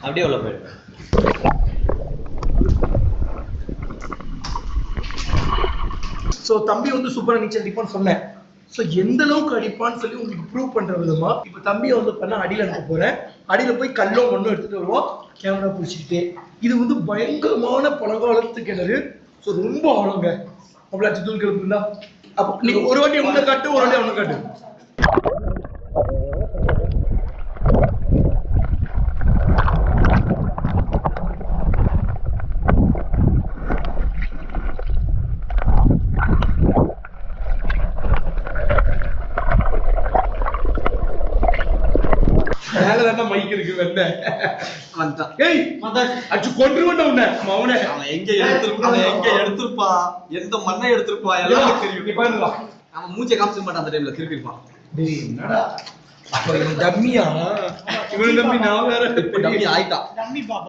அப்படியே உள்ள போயிடுவேன். ஸோ தம்பி வந்து சூப்பராக நீச்சல் அடிப்பான்னு சொன்னேன். ஸோ எந்த அளவுக்கு அடிப்பான்னு சொல்லி உங்களுக்கு ப்ரூவ் பண்ற விதமா இப்போ தம்பியை வந்து பண்ண அடியில் அனுப்ப போறேன். அடியில் போய் கல்லோ மண்ணும் எடுத்துட்டு வருவோம், கேமரா பிடிச்சிக்கிட்டே. இது வந்து பயங்கரமான பழங்காலத்து கிணறு. ஸோ ரொம்ப ஆழங்க. அவ்வளோ தூள் கிளம்புனா அப்போ நீங்க ஒரு வாட்டி உன்னை காட்டு, ஒரு வாட்டி அவனை காட்டு. மைக் இருக்கு வெண்ண வந்தான். ஏய் மதன் அச்சு கொன்றுவன உன்னை மௌனே. அவன் எங்க எடுத்துப்பா எந்த மண்ணை எடுத்துப்பா எல்லாம் தெரியும். நீ பாருடா, அவன் மூச்சை காமிச்சிக்க மாட்டான். அந்த டைம்ல திருப்பி இருப்பான். டேய் என்னடா அப்ப இவன் டம்மியா? இவன் டம்மி நான் வேற டம்மி ஆயிட்டான். டம்மி பாப்பா